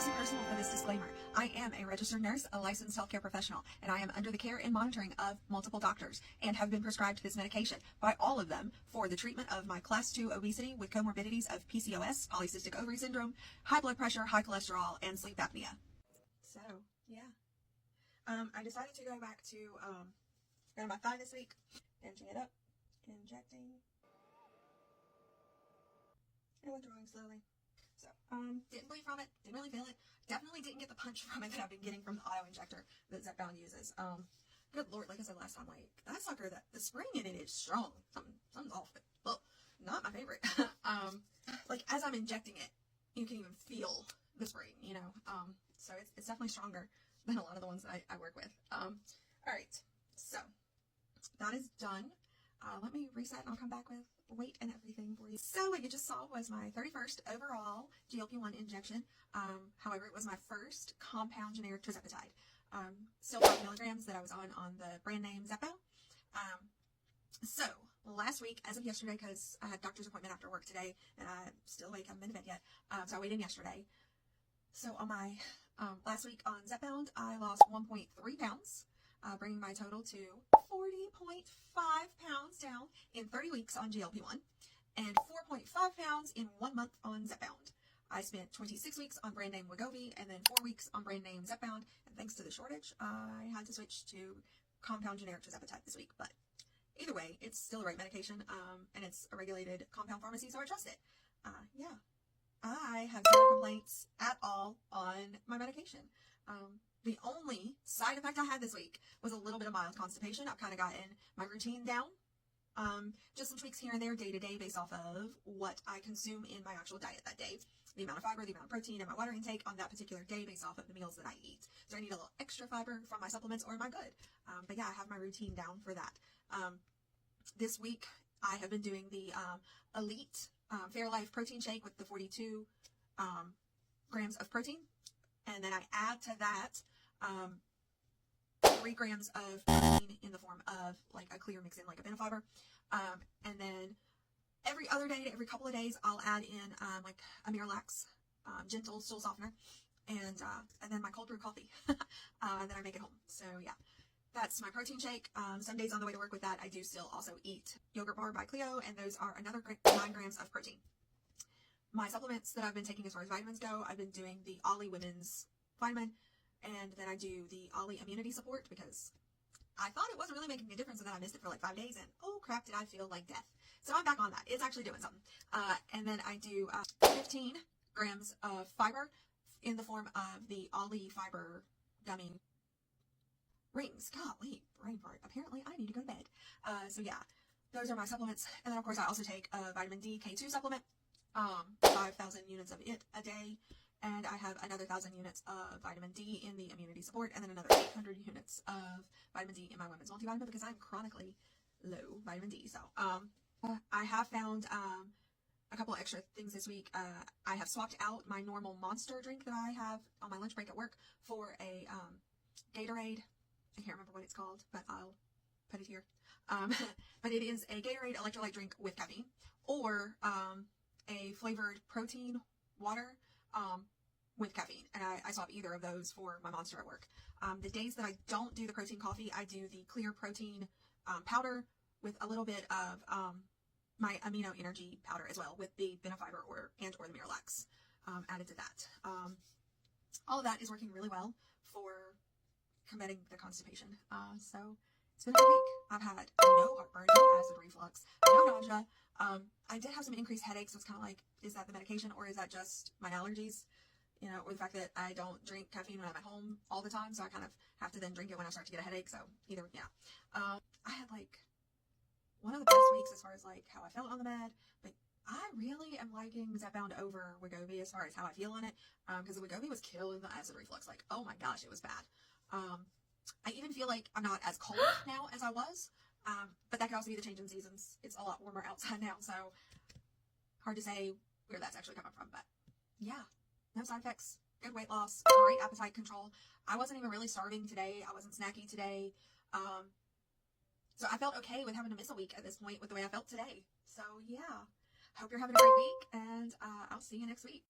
close and personal for this disclaimer. I am a registered nurse, a licensed healthcare professional, and I am under the care and monitoring of multiple doctors and have been prescribed this medication by all of them for the treatment of my class 2 obesity with comorbidities of PCOS, polycystic ovary syndrome, high blood pressure, high cholesterol, and sleep apnea. So, yeah. I decided to go back to go to my thigh this week, benching it up, injecting, and withdrawing slowly. So, didn't bleed from it, didn't really feel it, definitely didn't get the punch from it that I've been getting from the auto injector that Zepbound uses. Good Lord, like I said last time, like, that sucker, the spring in it is strong. Something's off it. Well, not my favorite. Like, as I'm injecting it, you can even feel the spring, you know? So it's definitely stronger than a lot of the ones that I work with. Alright, so, that is done. Let me reset and I'll come back with weight and everything for you. So what you just saw was my 31st overall GLP-1 injection. However, it was my first compound generic tirzepatide. Still 5 milligrams that I was on the brand name Zepbound. So last week, as of yesterday, because I had a doctor's appointment after work today, and I'm still awake, I haven't been to bed yet, so I weighed in yesterday. So on my last week on Zepbound, I lost 1.3 pounds. Bringing my total to 40.5 pounds down in 30 weeks on GLP-1 and 4.5 pounds in 1 month on Zepbound. I spent 26 weeks on brand name Wegovy and then 4 weeks on brand name Zepbound, and thanks to the shortage, I had to switch to compound generic tirzepatide this week. But either way, it's still the right medication, and it's a regulated compound pharmacy, so I trust it. Yeah, I have zero complaints at all on my medication. The only side effect I had this week was a little bit of mild constipation. I've kind of gotten my routine down. Just some tweaks here and there day to day based off of what I consume in my actual diet that day. The amount of fiber, the amount of protein, and my water intake on that particular day based off of the meals that I eat. So I need a little extra fiber from my supplements, or am I good? But yeah, I have my routine down for that. This week, I have been doing the Elite Fairlife protein shake with the 42 grams of protein. And then I add to that 3 grams of protein in the form of like a clear mix in like a benefiber. And then every other day, every couple of days, I'll add in like a Miralax gentle stool softener and then my cold brew coffee. And then I make it home. So yeah, that's my protein shake. Some days on the way to work with that, I do still also eat yogurt bar by Clio, and those are another 9 grams of protein. My supplements that I've been taking as far as vitamins go, I've been doing the Ollie Women's Vitamin, and then I do the Ollie Immunity Support because I thought it wasn't really making a difference, and then I missed it for like 5 days, and oh crap, did I feel like death. So I'm back on that. It's actually doing something. And then I do 15 grams of fiber in the form of the Ollie Fiber Gummy Rings. Golly, brain fart. Apparently I need to go to bed. So yeah, those are my supplements. And then of course I also take a vitamin D K2 supplement. 5,000 units of it a day, and I have another 1,000 units of vitamin D in the immunity support, and then another 800 units of vitamin D in my women's multivitamin because I'm chronically low vitamin D. So I have found a couple of extra things this week. I have swapped out my normal Monster drink that I have on my lunch break at work for a Gatorade. I can't remember what it's called, but I'll put it here. But it is a Gatorade electrolyte drink with caffeine, or a flavored protein water with caffeine, and I swap either of those for my Monster at work. The days that I don't do the protein coffee, I do the clear protein powder with a little bit of my amino energy powder as well, with the benefiber or the Miralax added to that. All of that is working really well for combating the constipation. So it's been a good week. I've had no heartburn, no acid reflux, no nausea. I did have some increased headaches, so it's kind of like, is that the medication or is that just my allergies? You know, or the fact that I don't drink caffeine when I'm at home all the time, so I kind of have to then drink it when I start to get a headache, so either, yeah. I had like one of the best weeks as far as like how I felt on the med, but I really am liking Zepbound over Wegovy as far as how I feel on it, because the Wegovy was killing the acid reflux. Like, oh my gosh, it was bad. I even feel like I'm not as cold now as I was, but that could also be the change in seasons. It's a lot warmer outside now, so hard to say where that's actually coming from. But yeah, no side effects, good weight loss, great appetite control. I wasn't even really starving today. I wasn't snacky today. So I felt okay with having to miss a week at this point with the way I felt today. So yeah, hope you're having a great week, and I'll see you next week.